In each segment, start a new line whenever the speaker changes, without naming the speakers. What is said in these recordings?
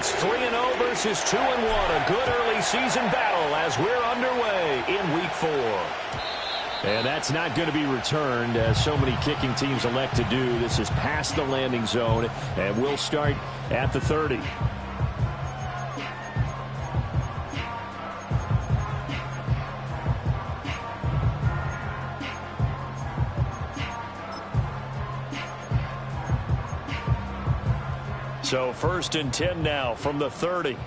It's 3-0 versus 2-1. A good early season battle as we're underway in Week 4. And that's not going to be returned, as so many kicking teams elect to do. This is past the landing zone, and we'll start at the 30. So 1st and 10 now from the 30.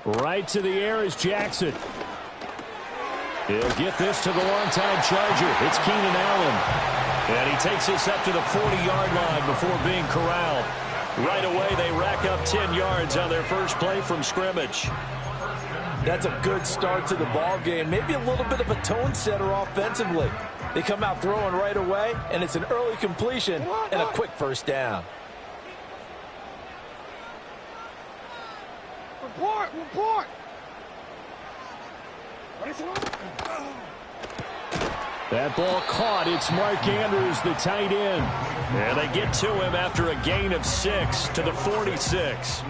Right to the air is Jackson. He'll get this to the longtime Charger. It's Keenan Allen. And he takes this up to the 40-yard line before being corralled. Right away, they rack up 10 yards on their first play from scrimmage.
That's a good start to the ball game. Maybe a little bit of a tone setter offensively. They come out throwing right away, and it's an early completion and a quick first down.
Report!
That ball caught. It's Mark Andrews, the tight end. And they get to him after a gain of 6 to the 46.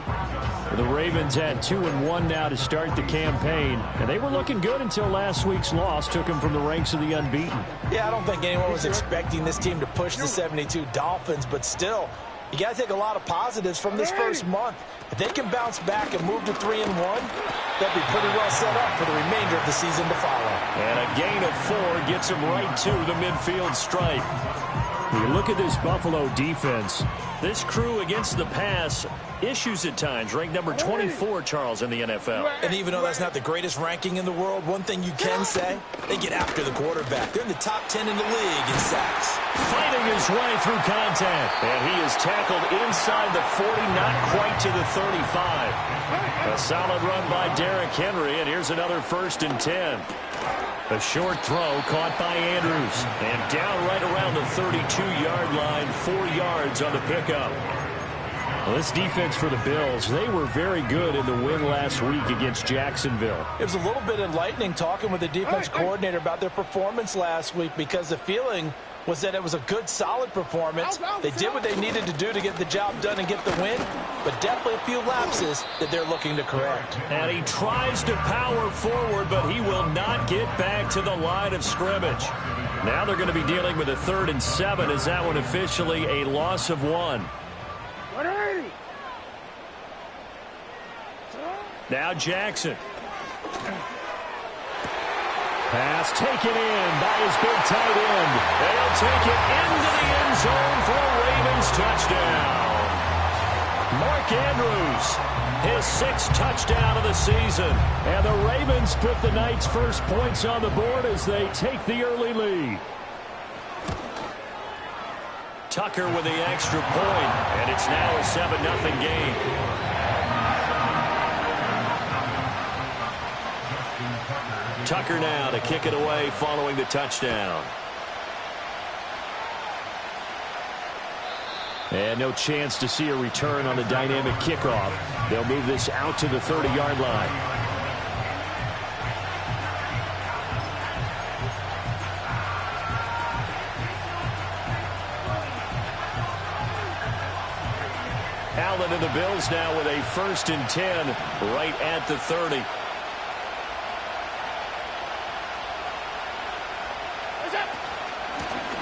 The Ravens had 2-1 now to start the campaign. And they were looking good until last week's loss took them from the ranks of the unbeaten.
Yeah, I don't think anyone was expecting this team to push the 72 Dolphins, but still, you got to take a lot of positives from this first month. If they can bounce back and move to 3-1, they'll be pretty well set up for the remainder of the season to follow.
And a gain of 4 gets them right to the midfield stripe. You look at this Buffalo defense. This crew against the pass, issues at times, ranked number 24, Charles, in the NFL.
And even though that's not the greatest ranking in the world, one thing you can say, they get after the quarterback. They're in the top 10 in the league in sacks.
Fighting his way through contact. And he is tackled inside the 40, not quite to the 35. A solid run by Derrick Henry, and here's another 1st and 10. A short throw caught by Andrews. And down right around the 32-yard line, 4 yards on the pickup. Well, this defense for the Bills, they were very good in the win last week against Jacksonville.
It was a little bit enlightening talking with the defense coordinator about their performance last week, because the feeling was that it was a good, solid performance. They did what they needed to do to get the job done and get the win, but definitely a few lapses that they're looking to correct.
And he tries to power forward, but he will not get back to the line of scrimmage. Now they're going to be dealing with a 3rd and 7. Is that one officially a loss of 1? Now Jackson. Pass taken in by his big tight end. They'll take it into the end zone for a Ravens touchdown. Mark Andrews, his 6th touchdown of the season. And the Ravens put the Knights' first points on the board as they take the early lead. Tucker with the extra point, and it's now a 7-0 game. Tucker now to kick it away following the touchdown. And no chance to see a return on the dynamic kickoff. They'll move this out to the 30-yard line. Allen and the Bills now with a 1st and 10 right at the 30.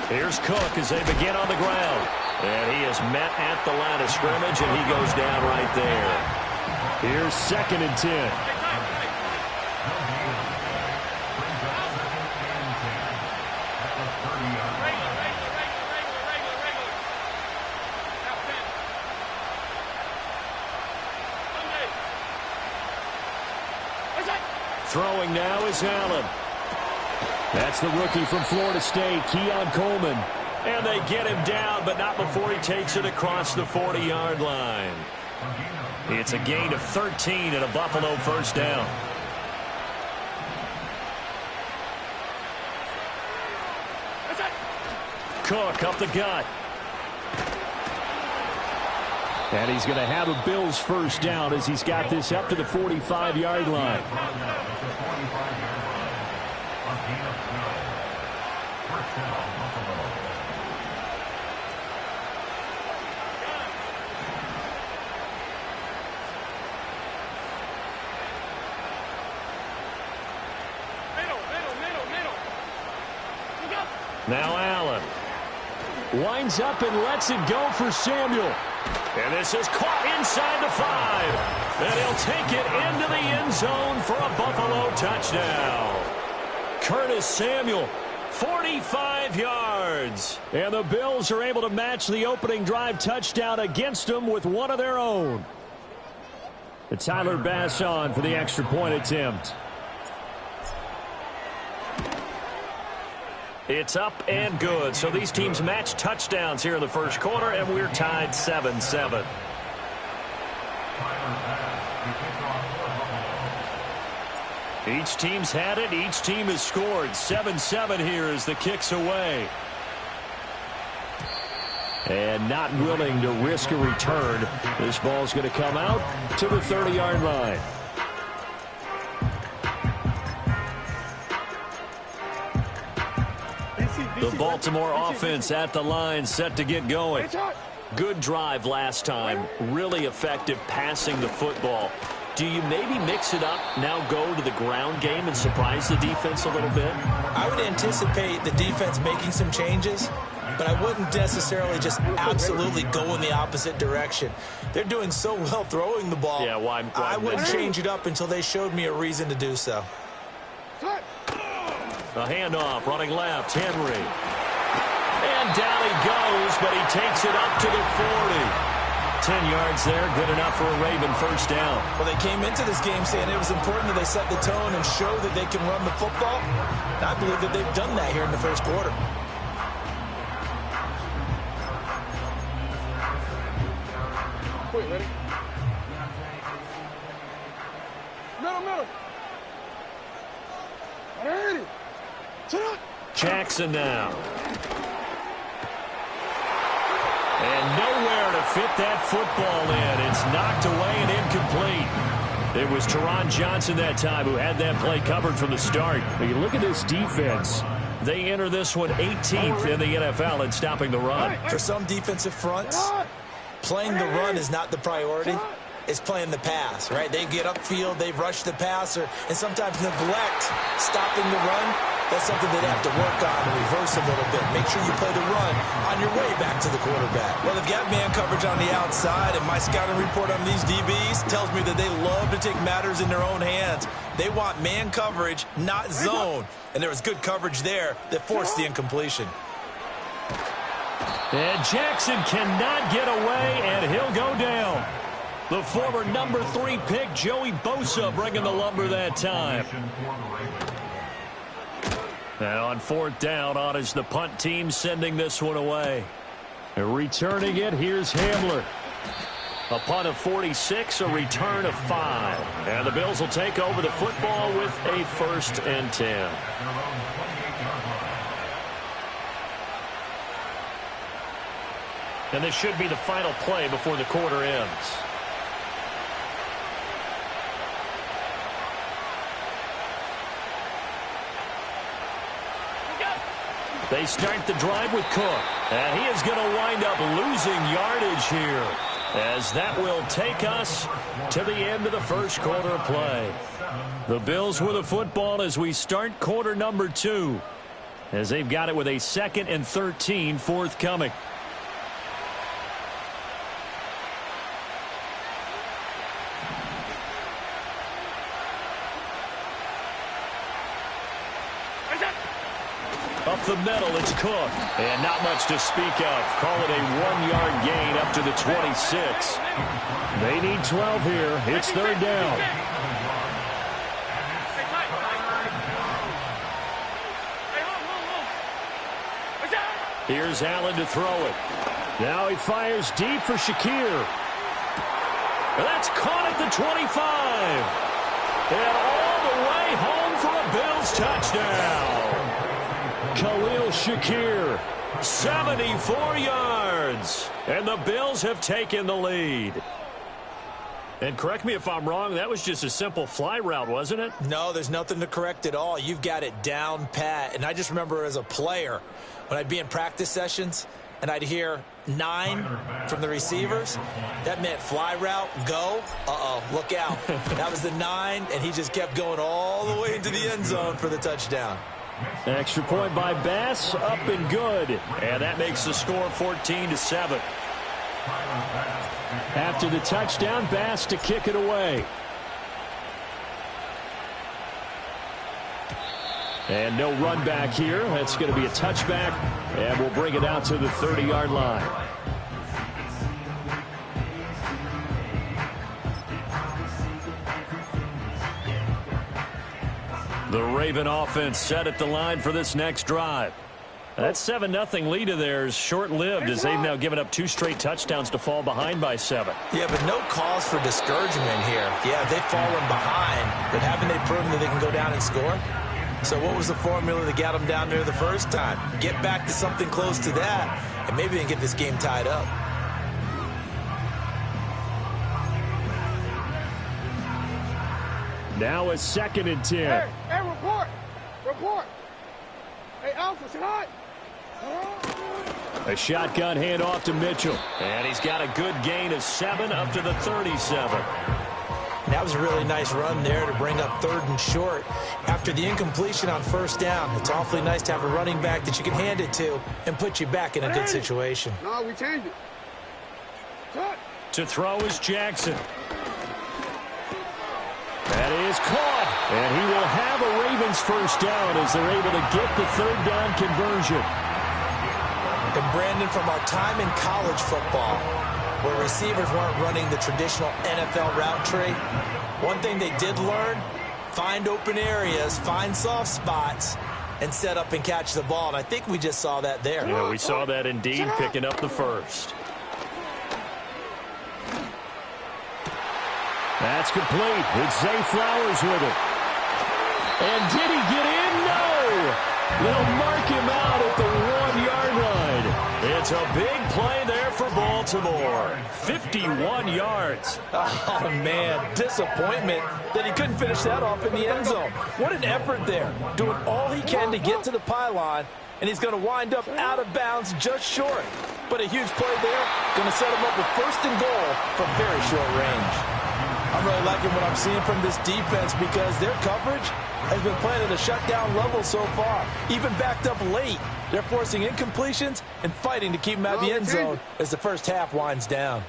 Here's Cook as they begin on the ground. And he is met at the line of scrimmage, and he goes down right there. Here's 2nd and 10. Throwing now is Allen. That's the rookie from Florida State, Keon Coleman. And they get him down, but not before he takes it across the 40-yard line. It's a gain of 13 and a Buffalo first down. Cook up the gut. And he's going to have a Bills first down as he's got this up to the 45-yard line. Now Allen. Winds up and lets it go for Samuel. And this is caught inside the 5. And he'll take it into the end zone for a Buffalo touchdown. Curtis Samuel, 45 yards. And the Bills are able to match the opening drive touchdown against them with one of their own. The Tyler Bass on for the extra point attempt. It's up and good. So these teams match touchdowns here in the first quarter, and we're tied 7-7. Each team's had it. Each team has scored. 7-7 here as the kick's away. And not willing to risk a return. This ball's going to come out to the 30-yard line. The Baltimore offense at the line, set to get going. Good drive last time. Really effective passing the football. Do you maybe mix it up, now go to the ground game and surprise the defense a little bit?
I would anticipate the defense making some changes, but I wouldn't necessarily just absolutely go in the opposite direction. They're doing so well throwing the ball.
Yeah, why
I wouldn't change it up until they showed me a reason to do so.
A handoff, running left, Henry. And down he goes, but he takes it up to the 40. 10 yards there, good enough for a Raven first down.
Well, they came into this game saying it was important that they set the tone and show that they can run the football. And I believe that they've done that here in the first quarter.
Quick, ready? Middle. Ready.
Jackson now. And nowhere to fit that football in. It's knocked away and incomplete. It was Teron Johnson that time who had that play covered from the start. But you look at this defense. They enter this one 18th in the NFL in stopping the run.
For some defensive fronts, playing the run is not the priority. It's playing the pass, right? They get upfield, they rush the passer, and sometimes neglect stopping the run. That's something they'd have to work on and reverse a little bit. Make sure you play the run on your way back to the quarterback. Well, they've got man coverage on the outside, and my scouting report on these DBs tells me that they love to take matters in their own hands. They want man coverage, not zone. And there was good coverage there that forced the incompletion.
And Jackson cannot get away, and he'll go down. The former number 3 pick, Joey Bosa, bringing the lumber that time. Now on 4th down, on is the punt team sending this one away. And returning it, here's Hamler. A punt of 46, a return of 5. And the Bills will take over the football with a 1st and 10. And this should be the final play before the quarter ends. They start the drive with Cook. And he is going to wind up losing yardage here, as that will take us to the end of the first quarter of play. The Bills with the football as we start quarter number 2, as they've got it with a 2nd and 13 forthcoming. Up the middle, it's Cook. And not much to speak of. Call it a 1-yard gain up to the 26. They need 12 here. It's 3rd down. Here's Allen to throw it. Now he fires deep for Shakir. And that's caught at the 25. And all the way home for a Bills touchdown. Khalil Shakir, 74 yards. And the Bills have taken the lead. And correct me if I'm wrong, that was just a simple fly route, wasn't it?
No, there's nothing to correct at all. You've got it down pat. And I just remember as a player, when I'd be in practice sessions and I'd hear 9 from the receivers, that meant fly route, go, look out. That was the 9, and he just kept going all the way into the end zone for the touchdown.
Extra point by Bass, up and good. And that makes the score 14-7. After the touchdown, Bass to kick it away. And no run back here. That's going to be a touchback, and we'll bring it out to the 30-yard line. The Raven offense set at the line for this next drive. That 7-0 lead of theirs short-lived as they've now given up 2 straight touchdowns to fall behind by 7.
Yeah, but no cause for discouragement here. Yeah, they've fallen behind, but haven't they proven that they can go down and score? So what was the formula that got them down there the first time? Get back to something close to that, and maybe they can get this game tied up.
Now a 2nd and 10.
Hey, report. Report. Hey, Alpha, say hi.
A shotgun handoff to Mitchell. And he's got a good gain of 7 up to the 37.
That was a really nice run there to bring up 3rd and short. After the incompletion on 1st down, it's awfully nice to have a running back that you can hand it to and put you back in a good situation.
No, we changed it. Cut.
To throw is Jackson. That is caught. And he will have a Ravens first down as they're able to get the 3rd down conversion.
And Brandon, from our time in college football, where receivers weren't running the traditional NFL route tree, one thing they did learn, find open areas, find soft spots, and set up and catch the ball. And I think we just saw that there.
Yeah, we saw that indeed, picking up the 1st. That's complete. It's Zay Flowers with it. And did he get in? No! They'll mark him out at the 1-yard line. It's a big play there for Baltimore. 51 yards.
Oh, man, disappointment that he couldn't finish that off in the end zone. What an effort there. Doing all he can to get to the pylon, and he's going to wind up out of bounds just short. But a huge play there, going to set him up with 1st and goal from very short range. I'm really liking what I'm seeing from this defense because their coverage has been playing at a shutdown level so far. Even backed up late, they're forcing incompletions and fighting to keep them out of the end zone as the first half winds down.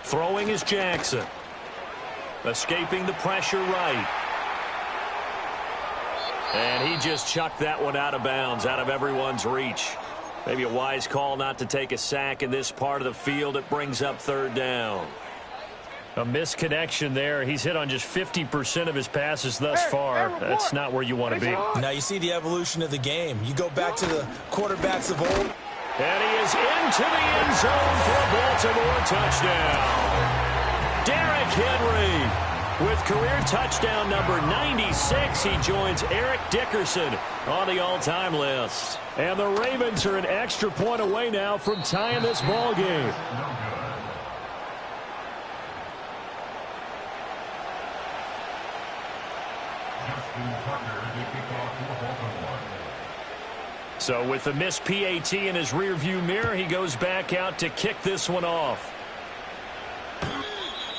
Throwing is Jackson. Escaping the pressure right. And he just chucked that one out of bounds, out of everyone's reach. Maybe a wise call not to take a sack in this part of the field. It brings up 3rd down. A misconnection there. He's hit on just 50% of his passes thus far. That's not where you want to be.
Now you see the evolution of the game. You go back to the quarterbacks of old.
And he is into the end zone for a Baltimore touchdown. Derrick Henry with career touchdown number 96. He joins Eric Dickerson on the all-time list. And the Ravens are an extra point away now from tying this ball game. So with the missed PAT in his rearview mirror, he goes back out to kick this one off.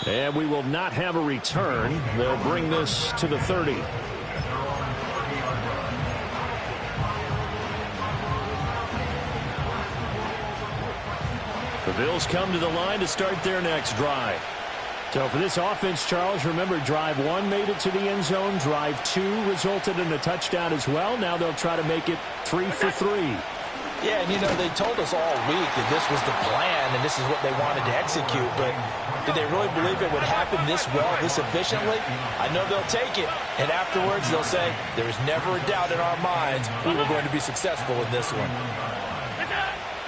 And we will not have a return. They'll bring this to the 30. The Bills come to the line to start their next drive. So for this offense, Charles, remember, drive 1 made it to the end zone. Drive 2 resulted in a touchdown as well. Now they'll try to make it 3 for 3.
Yeah, and, you know, they told us all week that this was the plan and this is what they wanted to execute. But did they really believe it would happen this well, this efficiently? I know they'll take it. And afterwards, they'll say, there is never a doubt in our minds we were going to be successful in this one.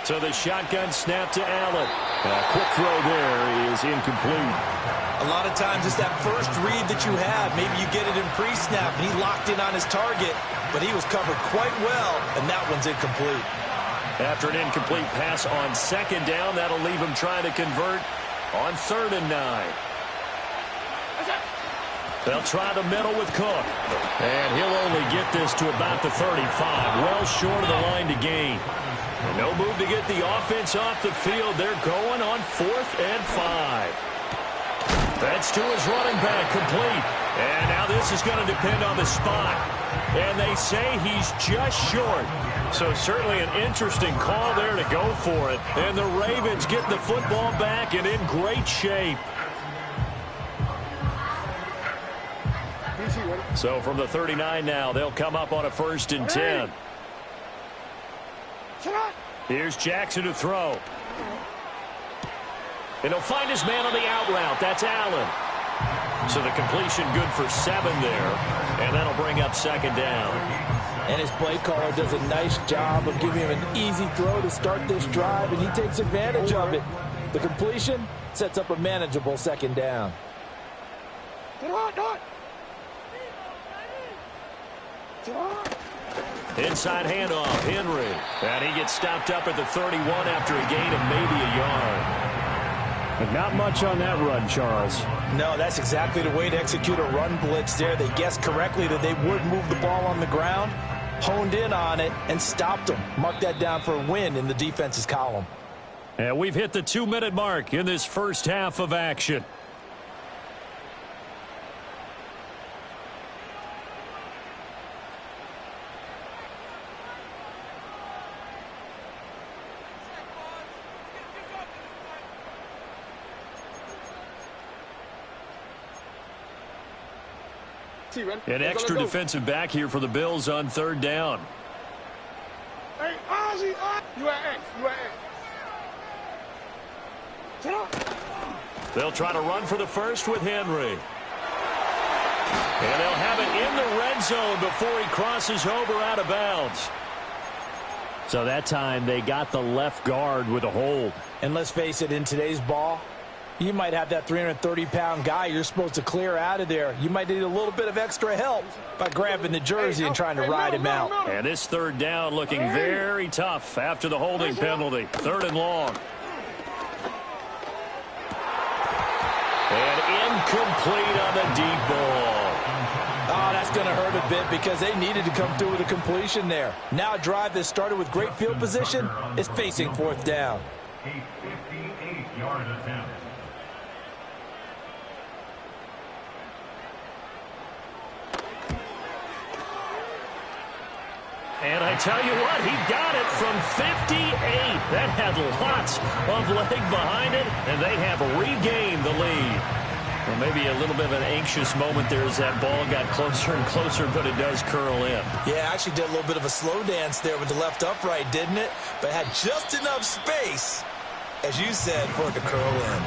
So the shotgun snap to Allen. A quick throw there is incomplete.
A lot of times it's that first read that you have. Maybe you get it in pre-snap and he locked in on his target, but he was covered quite well, and that one's incomplete.
After an incomplete pass on 2nd down, that'll leave him trying to convert on 3rd and 9. They'll try the middle with Cook. And he'll only get this to about the 35, well short of the line to gain. No move to get the offense off the field. They're going on 4th and 5. That's to his running back, complete. And now this is going to depend on the spot. And they say he's just short. So certainly an interesting call there to go for it. And the Ravens get the football back and in great shape. So from the 39 now, they'll come up on a 1st and 10. Here's Jackson to throw. And he'll find his man on the out route. That's Allen. So the completion good for 7 there. And that'll bring up 2nd down.
And his play caller does a nice job of giving him an easy throw to start this drive, and he takes advantage of it. The completion sets up a manageable 2nd down.
Inside handoff, Henry. And he gets stopped up at the 31 after a gain of maybe a yard. But not much on that run, Charles.
No, that's exactly the way to execute a run blitz there. They guessed correctly that they would move the ball on the ground, honed in on it, and stopped them. Mark that down for a win in the defense's column.
And we've hit the 2-minute mark in this first half of action. An extra defensive back here for the Bills on 3rd down.
Hey, Ozzy, you at X.
They'll try to run for the first with Henry. And they'll have it in the red zone before he crosses over out of bounds. So that time they got the left guard with a hold.
And let's face it, in today's ball, you might have that 330-pound guy you're supposed to clear out of there. You might need a little bit of extra help by grabbing the jersey and trying to ride him out.
And this 3rd down looking very tough after the holding penalty. 3rd and long. And incomplete on the deep ball.
Oh, that's going to hurt a bit because they needed to come through with a completion there. Now a drive that started with great field position is facing 4th down.
A 58-yard attempt.
And I tell you what, he got it from 58. That had lots of leg behind it, and they have regained the lead. Well, maybe a little bit of an anxious moment there as that ball got closer and closer, but it does curl in.
Yeah, actually did a little bit of a slow dance there with the left upright, didn't it? But had just enough space, as you said, for it to curl in.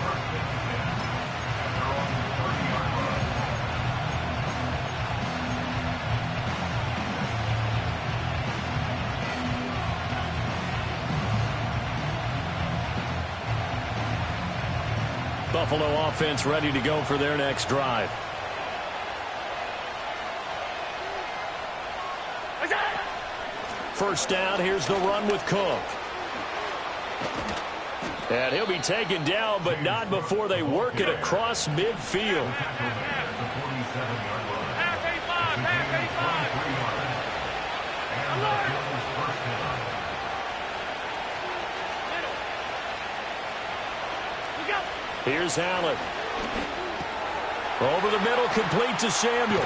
Buffalo offense ready to go for their next drive. First down, here's the run with Cook. And he'll be taken down, but not before they work it across midfield. Here's Allen. Over the middle, complete to Samuel.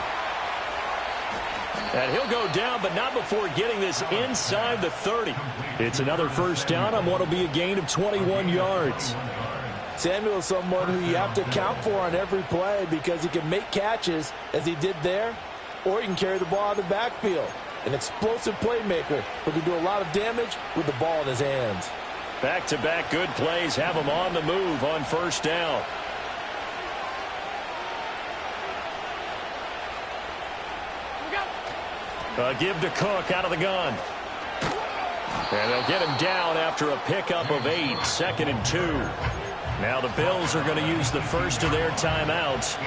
And he'll go down, but not before getting this inside the 30. It's another first down on what will be a gain of 21 yards.
Samuel is someone who you have to count for on every play because he can make catches, as he did there, or he can carry the ball out of the backfield. An explosive playmaker who can do a lot of damage with the ball in his hands.
Back-to-back good plays have him on the move on first down. Give to Cook out of the gun. And they'll get him down after a pickup of 8, 2nd and 2. Now the Bills are going to use the first of their timeouts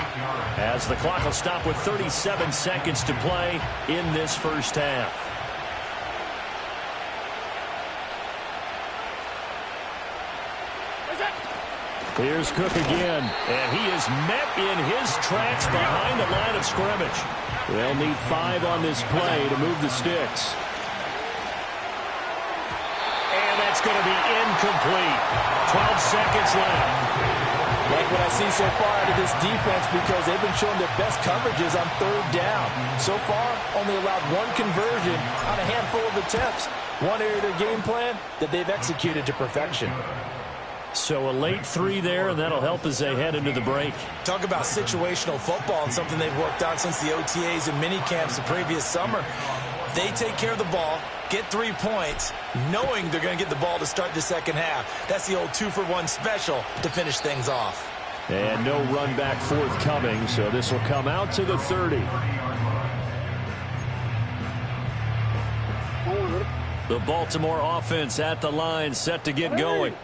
as the clock will stop with 37 seconds to play in this first half. Here's Cook again, and he is met in his tracks behind the line of scrimmage. They'll need 5 on this play to move the sticks. And that's going to be incomplete. 12 seconds left.
Like what I see so far out of this defense because they've been showing their best coverages on third down. So far, only allowed one conversion on a handful of attempts. One area of their game plan that they've executed to perfection.
So a late 3 there, and that'll help as they head into the break.
Talk about situational football and something they've worked on since the OTAs and mini camps the previous summer. They take care of the ball, get 3 points, knowing they're going to get the ball to start the second half. That's the old 2-for-1 special to finish things off.
And no run back forthcoming, so this will come out to the 30. The Baltimore offense at the line, set to get going.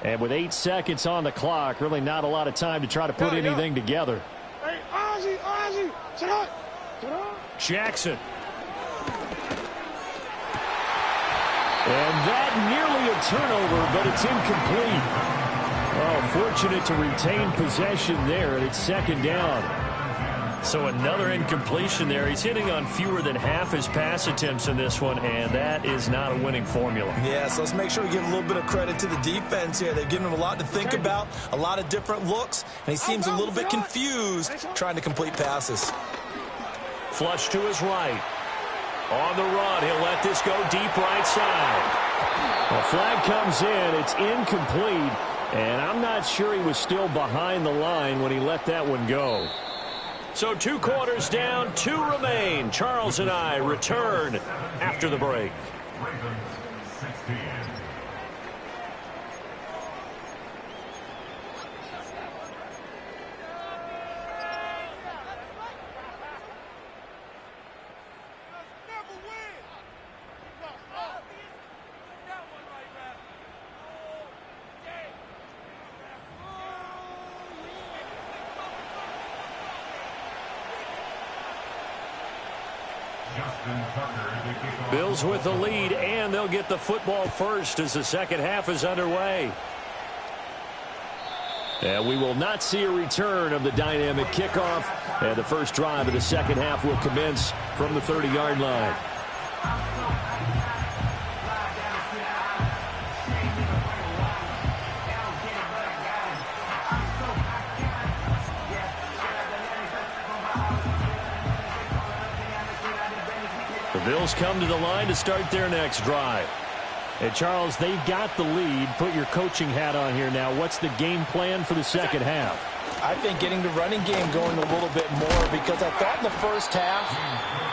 And with 8 seconds on the clock, really not a lot of time to try to put anything together.
Hey, Ozzie, sit up.
Jackson. And that nearly a turnover, but it's incomplete. Oh, fortunate to retain possession there, and it's second down. So another incompletion there. He's hitting on fewer than half his pass attempts in this one, and that is not a winning formula.
Yeah, so let's make sure we give a little bit of credit to the defense here. They've given him a lot to think about, a lot of different looks, and he seems a little bit confused trying to complete passes.
Flush to his right. On the run, he'll let this go deep right side. The flag comes in. It's incomplete, and I'm not sure he was still behind the line when he let that one go. So 2 quarters down, 2 remain. Charles and I return after the break.
Ravens 16.
Bills with the lead, and they'll get the football first as the second half is underway. And we will not see a return of the dynamic kickoff, and the first drive of the second half will commence from the 30-yard line. Bills come to the line to start their next drive. And Charles, they've got the lead. Put your coaching hat on here now. What's the game plan for the second half?
I think getting the running game going a little bit more because I thought in the first half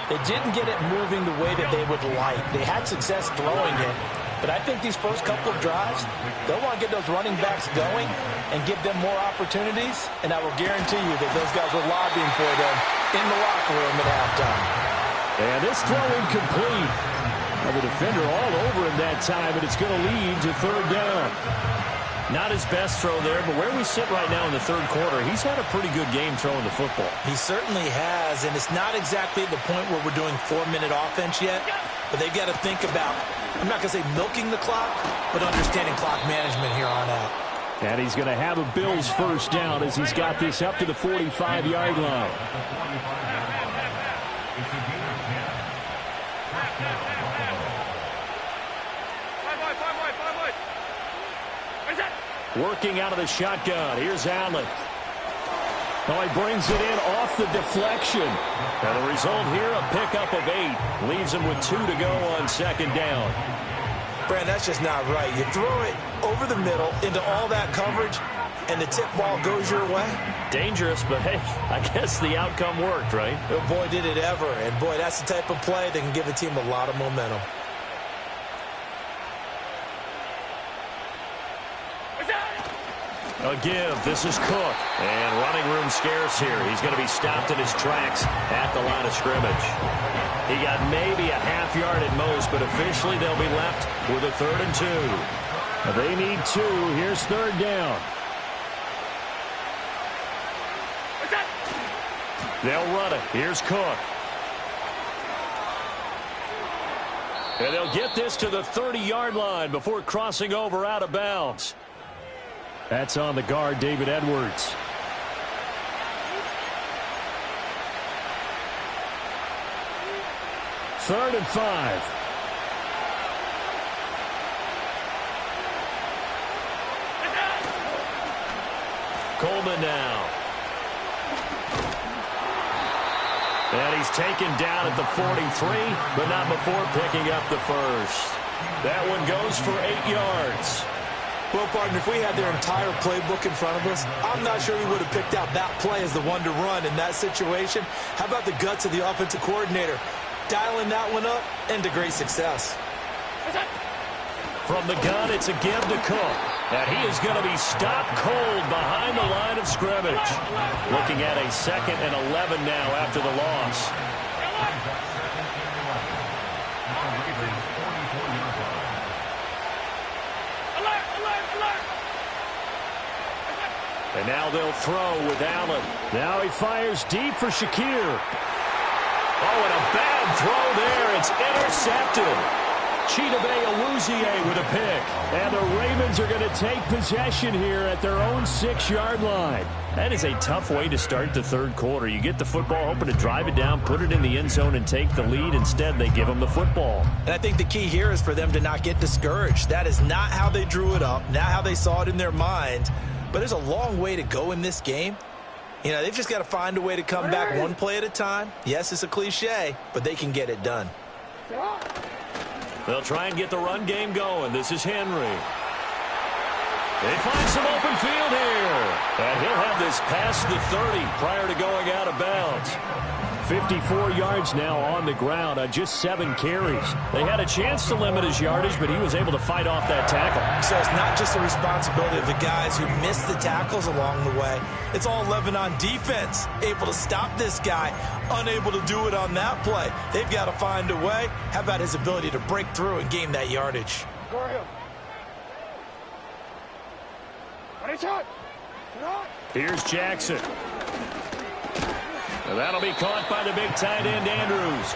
they didn't get it moving the way that they would like. They had success throwing it, but I think these first couple of drives, they'll want to get those running backs going and give them more opportunities, and I will guarantee you that those guys were lobbying for them in the locker room at halftime.
And this throw incomplete. Well, the defender all over him that time, and it's going to lead to third down. Not his best throw there, but where we sit right now in the third quarter, he's had a pretty good game throwing the football.
He certainly has, and it's not exactly the point where we're doing 4-minute offense yet, but they've got to think about, I'm not going to say milking the clock, but understanding clock management here on out.
And he's going to have a Bills first down as he's got this up to the 45-yard line. Working out of the shotgun. Here's Allen. Oh, he brings it in off the deflection. And the result here, a pickup of 8. Leaves him with 2 to go on second down.
Brad, that's just not right. You throw it over the middle into all that coverage, and the tip ball goes your way.
Dangerous, but hey, I guess the outcome worked, right?
Oh, boy, did it ever. And, boy, that's the type of play that can give a team a lot of momentum.
A give. This is Cook. And running room scarce here. He's going to be stopped in his tracks at the line of scrimmage. He got maybe a half yard at most, but officially they'll be left with a 3rd and 2. They need 2. Here's third down. They'll run it. Here's Cook. And they'll get this to the 30-yard line before crossing over out of bounds. That's on the guard, David Edwards. Third and 5. Coleman now. And he's taken down at the 43, but not before picking up the first. That one goes for 8 yards.
Well, partner, if we had their entire playbook in front of us, I'm not sure we would have picked out that play as the one to run in that situation. How about the guts of the offensive coordinator? Dialing that one up into great success.
From the gun, it's a give to Cook. And he is going to be stopped cold behind the line of scrimmage. Looking at a 2nd and 11 now after the loss. And now they'll throw with Allen. Now he fires deep for Shakir. Oh, and a bad throw there. It's intercepted. Chidobe Awuzie with a pick. And the Ravens are going to take possession here at their own 6-yard line. That is a tough way to start the third quarter. You get the football, hoping to drive it down, put it in the end zone, and take the lead. Instead, they give them the football.
And I think the key here is for them to not get discouraged. That is not how they drew it up, not how they saw it in their mind. But there's a long way to go in this game. You know, they've just got to find a way to come back one play at a time. Yes, it's a cliche, but they can get it done.
They'll try and get the run game going. This is Henry. They find some open field here. And he'll have this past the 30 prior to going out of bounds. 54 yards now on the ground on just 7 carries. They had a chance to limit his yardage, but he was able to fight off that tackle.
So it's not just the responsibility of the guys who missed the tackles along the way. It's all 11 on defense, able to stop this guy, unable to do it on that play. They've got to find a way. How about his ability to break through and gain that yardage?
Go ahead. Ready, shot.
Here's Jackson. And that'll be caught by the big tight end, Andrews.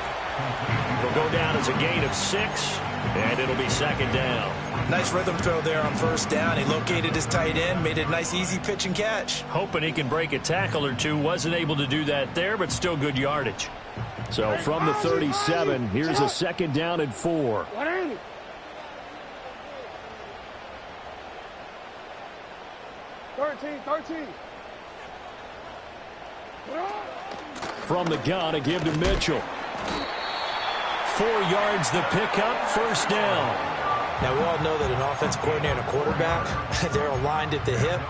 It'll go down as a gain of 6, and it'll be 2nd down.
Nice rhythm throw there on 1st down. He located his tight end, made it a nice, easy pitch and catch.
Hoping he can break a tackle or two. Wasn't able to do that there, but still good yardage. So from the 37, here's a 2nd down and 4.
180. Thirteen.
From the gun, a give to Mitchell. 4 yards the pickup, 1st down.
Now, we all know that an offensive coordinator and a quarterback, they're aligned at the hip.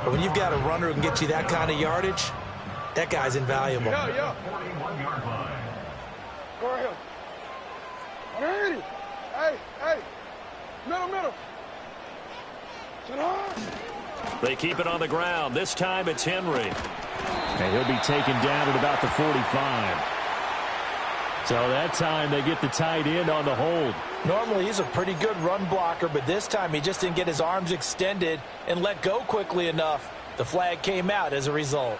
But when you've got a runner who can get you that kind of yardage, that guy's invaluable.
Yeah.
41-yard line.
Go ahead. 180. Hey. Middle. Sit hard.
They keep it on the ground. This time it's Henry. And he'll be taken down at about the 45. So that time they get the tight end on the hold.
Normally he's a pretty good run blocker, but this time he just didn't get his arms extended and let go quickly enough. The flag came out as a result.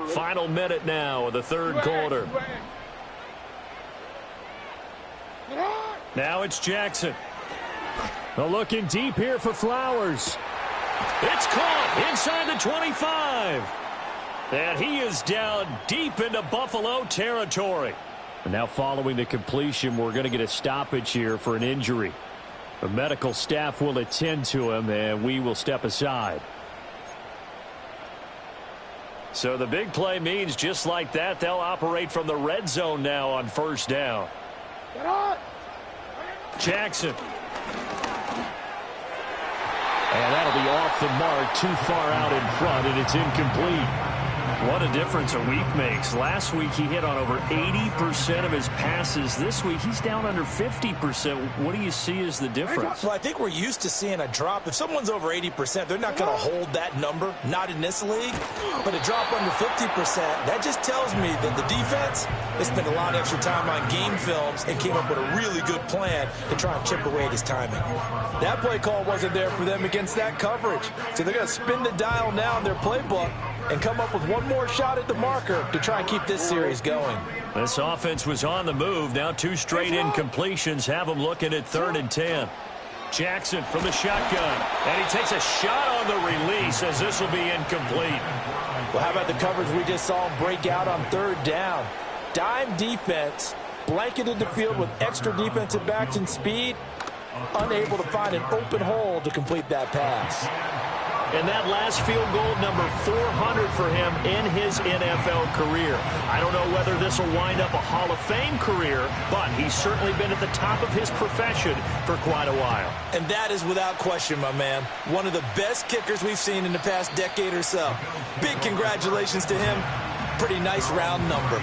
Final minute now of the third quarter. Now it's Jackson. Looking deep here for Flowers. It's caught inside the 25. And he is down deep into Buffalo territory. And now following the completion, we're going to get a stoppage here for an injury. The medical staff will attend to him, and we will step aside. So the big play means just like that, they'll operate from the red zone now on 1st down. Jackson. And that'll be off the mark, too far out in front, and it's incomplete. What a difference a week makes. Last week he hit on over 80% of his passes. This week he's down under 50%. What do you see as the difference?
Well, I think we're used to seeing a drop. If someone's over 80%, they're not going to hold that number, not in this league. But a drop under 50%, that just tells me that the defense, they spent a lot of extra time on game films and came up with a really good plan to try and chip away at his timing. That play call wasn't there for them against that coverage. So they're going to spin the dial now in their playbook and come up with one more shot at the marker to try and keep this series going.
This offense was on the move. Now 2 straight incompletions have them looking at 3rd and 10. Jackson from the shotgun. And he takes a shot on the release as this will be incomplete.
Well, how about the coverage we just saw him break out on 3rd down? dime defense, blanketed the field with extra defensive backs and speed, unable to find an open hole to complete that pass.
And that last field goal, number 400 for him in his NFL career. I don't know whether this will wind up a Hall of Fame career, but he's certainly been at the top of his profession for quite a while.
And that is without question, my man. One of the best kickers we've seen in the past decade or so. Big congratulations to him. Pretty nice round number.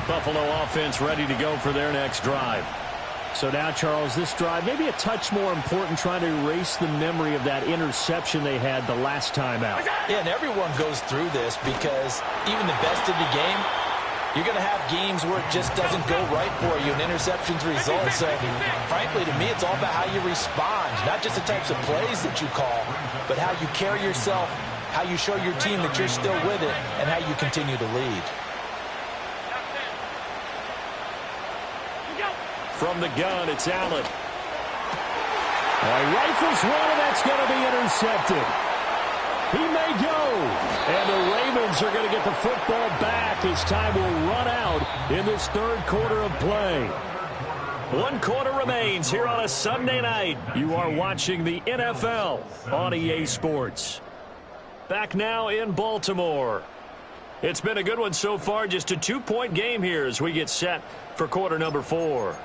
Buffalo offense ready to go for their next drive. So now, Charles, this drive maybe a touch more important, trying to erase the memory of that interception they had the last time out.
Yeah, and everyone goes through this because even the best in the game, you're going to have games where it just doesn't go right for you, and interceptions result. So, frankly, to me, it's all about how you respond, not just the types of plays that you call, but how you carry yourself, how you show your team that you're still with it, and how you continue to lead.
From the gun, it's Allen. Rifles one, and that's going to be intercepted. He may go. And the Ravens are going to get the football back as time will run out in this third quarter of play. 1 quarter remains here on a Sunday night. You are watching the NFL on EA Sports. Back now in Baltimore. It's been a good one so far. Just a 2-point game here as we get set for quarter number 4.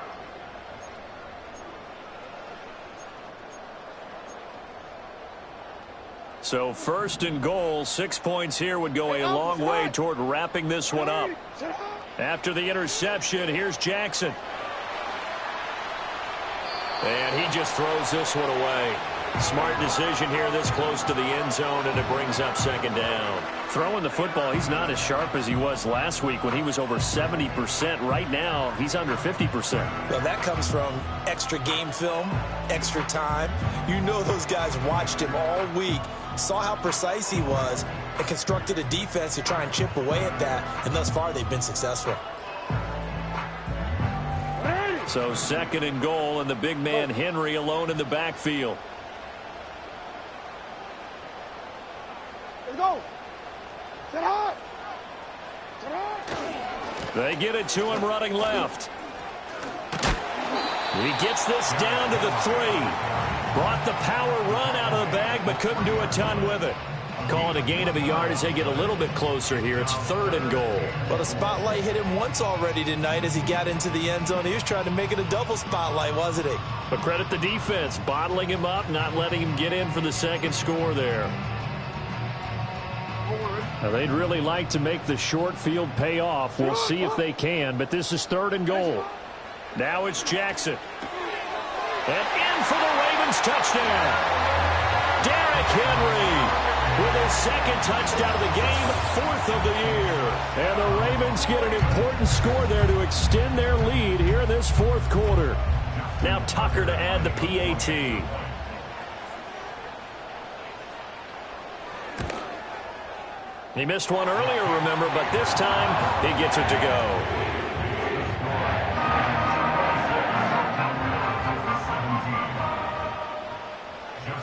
So first and goal, 6 points here would go a long way toward wrapping this one up. After the interception, here's Jackson. And he just throws this one away. Smart decision here this close to the end zone, and it brings up second down. Throwing the football, he's not as sharp as he was last week when he was over 70%. Right now, he's under 50%.
Well, that comes from extra game film, extra time. You know those guys watched him all week, saw how precise he was, and constructed a defense to try and chip away at that, and thus far they've been successful.
So second and goal, and the big man Henry alone in the backfield.
Let's go. Set hard. Set hard.
They get it to him running left. He gets this down to the 3. Brought the power run out of the bag, but couldn't do a ton with it. Call it a gain of a yard as they get a little bit closer here. It's third and goal.
Well, the spotlight hit him once already tonight as he got into the end zone. He was trying to make it a double spotlight, wasn't he?
But credit the defense, bottling him up, not letting him get in for the second score there. Now, they'd really like to make the short field pay off. We'll see if they can, but this is third and goal. Now it's Jackson. And in for the Ravens touchdown. Derrick Henry with his second touchdown of the game, 4th of the year. And the Ravens get an important score there to extend their lead here in this 4th quarter. Now Tucker to add the PAT. He missed one earlier, remember, but this time he gets it to go.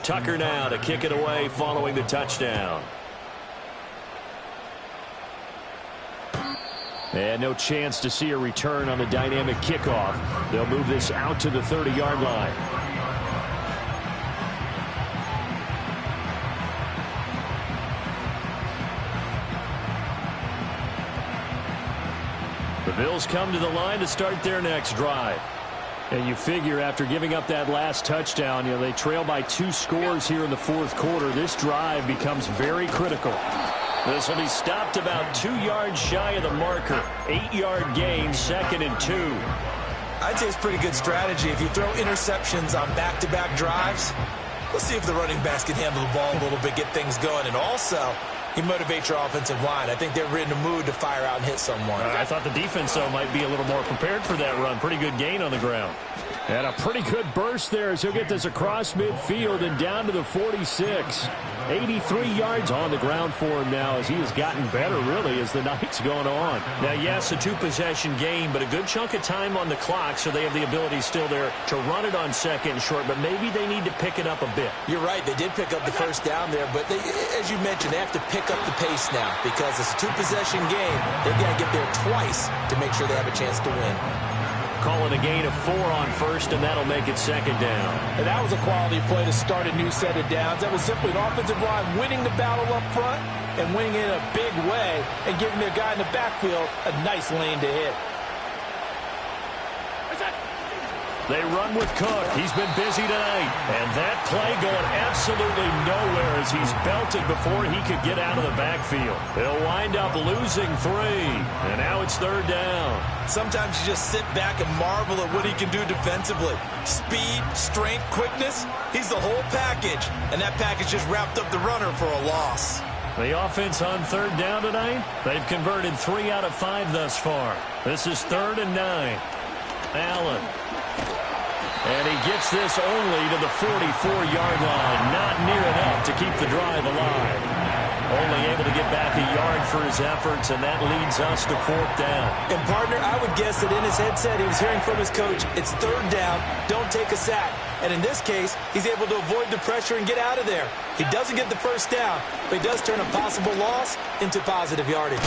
Tucker now to kick it away following the touchdown. And no chance to see a return on the dynamic kickoff. They'll move this out to the 30-yard line. The Bills come to the line to start their next drive. And you figure after giving up that last touchdown, they trail by 2 scores here in the 4th quarter. This drive becomes very critical. This will be stopped about 2 yards shy of the marker. 8-yard gain, 2nd and 2.
I'd say it's pretty good strategy. If you throw interceptions on back-to-back drives, let's see if the running backs can handle the ball a little bit, get things going. And also, you motivate your offensive line. I think they're in the mood to fire out and hit someone.
I thought the defense, though, might be a little more prepared for that run. Pretty good gain on the ground. And a pretty good burst there as he'll get this across midfield and down to the 46. 83 yards on the ground for him now as he has gotten better, really, as the night's gone on. Now, yes, a two-possession game, but a good chunk of time on the clock, so they have the ability still there to run it on second and short, but maybe they need to pick it up a bit.
You're right. They did pick up the first down there, but they, as you mentioned, they have to pick up the pace now because it's a two-possession game. They've got to get there twice to make sure they have a chance to win.
Calling a gain of 4 on first, and that'll make it second down.
And that was a quality play to start a new set of downs. That was simply an offensive line winning the battle up front and winning it in a big way and giving their guy in the backfield a nice lane to hit.
They run with Cook. He's been busy tonight. And that play going absolutely nowhere as he's belted before he could get out of the backfield. They'll wind up losing 3. And now it's third down.
Sometimes you just sit back and marvel at what he can do defensively. Speed, strength, quickness. He's the whole package. And that package just wrapped up the runner for a loss.
The offense on third down tonight, they've converted 3 out of 5 thus far. This is 3rd and 9. Allen. And he gets this only to the 44-yard line. Not near enough to keep the drive alive. Only able to get back a yard for his efforts, and that leads us to 4th down.
And, partner, I would guess that in his headset he was hearing from his coach, it's 3rd down, don't take a sack. And in this case, he's able to avoid the pressure and get out of there. He doesn't get the first down, but he does turn a possible loss into positive yardage.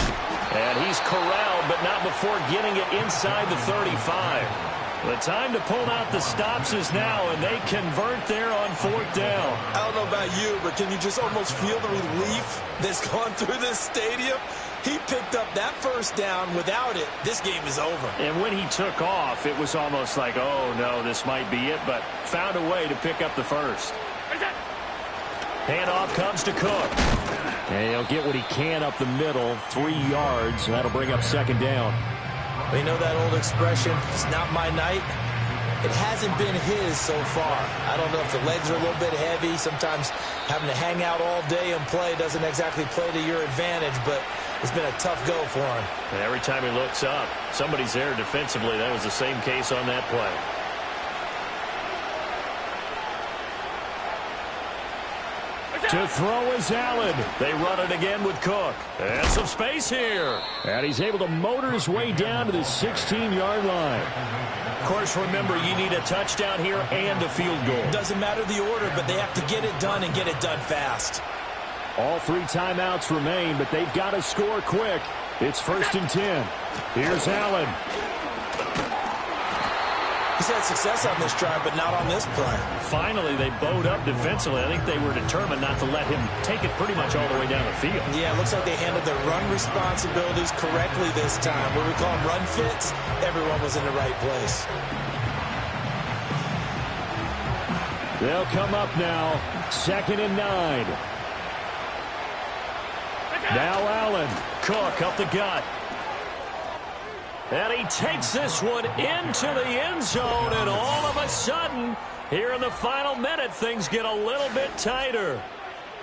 And he's corralled, but not before getting it inside the 35. The time to pull out the stops is now, and they convert there on 4th down.
I don't know about you, but can you just almost feel the relief that's gone through this stadium? He picked up that first down. Without it, this game is over.
And when he took off, it was almost like, oh, no, this might be it, but found a way to pick up the first. Handoff comes to Cook. And he'll get what he can up the middle, 3 yards. That'll bring up 2nd down.
You know that old expression, it's not my night? It hasn't been his so far. I don't know if the legs are a little bit heavy. Sometimes having to hang out all day and play doesn't exactly play to your advantage, but it's been a tough go for him.
And every time he looks up, somebody's there defensively. That was the same case on that play. To throw is Allen. They run it again with Cook. And some space here. And he's able to motor his way down to the 16-yard line. Of course, remember, you need a touchdown here and a field goal.
Doesn't matter the order, but they have to get it done and get it done fast.
All 3 timeouts remain, but they've got to score quick. It's 1st and 10. Here's Allen.
He's had success on this drive, but not on this play.
Finally, they bowed up defensively. I think they were determined not to let him take it pretty much all the way down the field.
Yeah, it looks like they handled their run responsibilities correctly this time. What we call them run fits, everyone was in the right place.
They'll come up now, 2nd and 9. Now Allen. Cook up the gut. And he takes this one into the end zone, and all of a sudden, here in the final minute, things get a little bit tighter.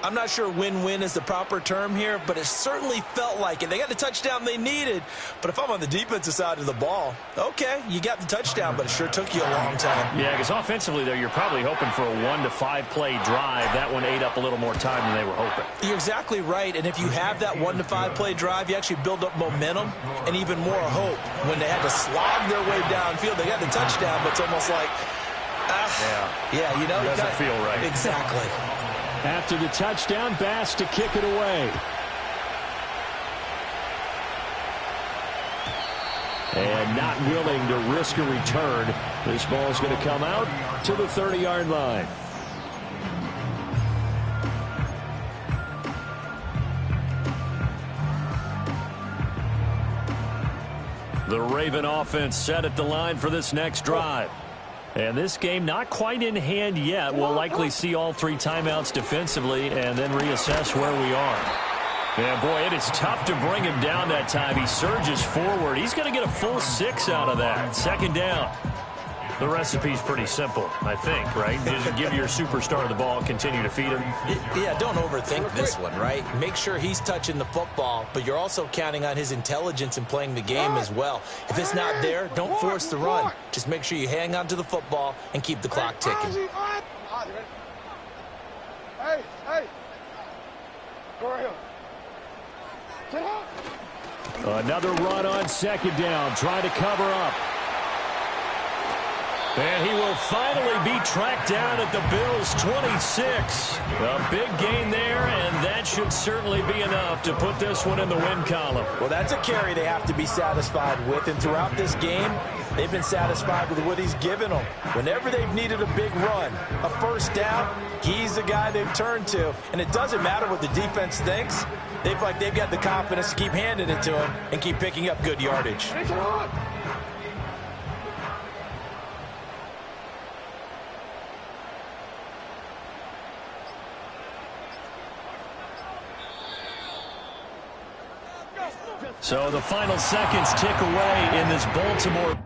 I'm not sure win-win is the proper term here, but it certainly felt like it. They got the touchdown they needed, but if I'm on the defensive side of the ball, okay, you got the touchdown, but it sure took you a long time.
Yeah, because offensively, there, you're probably hoping for a 1 to 5 play drive. That one ate up a little more time than they were hoping.
You're exactly right, and if you have that 1 to 5 play drive, you actually build up momentum and even more hope. When they had to slog their way downfield, they got the touchdown, but it's almost like, yeah, you know,
it doesn't feel right.
Exactly.
After the touchdown, Bass to kick it away. And not willing to risk a return. This ball's going to come out to the 30-yard line. The Raven offense set at the line for this next drive. And this game not quite in hand yet. We'll likely see all 3 timeouts defensively and then reassess where we are. Yeah, boy, it is tough to bring him down that time. He surges forward. He's going to get a full 6 out of that. 2nd down. The recipe's pretty simple, I think, right? Just give your superstar the ball, continue to feed him.
Yeah, don't overthink this one, right? Make sure he's touching the football, but you're also counting on his intelligence in playing the game as well. If it's not there, don't force the run. Just make sure you hang on to the football and keep the clock ticking.
Hey, Go right here. Sit hot.
Another run on second down, trying to cover up. And he will finally be tracked down at the Bills' 26. A big gain there, and that should certainly be enough to put this one in the win column.
Well, that's a carry they have to be satisfied with, and throughout this game, they've been satisfied with what he's given them. Whenever they've needed a big run, a first down, he's the guy they've turned to. And it doesn't matter what the defense thinks. They've got the confidence to keep handing it to him and keep picking up good yardage.
Hey, sit hot.
So the final seconds tick away in this Baltimore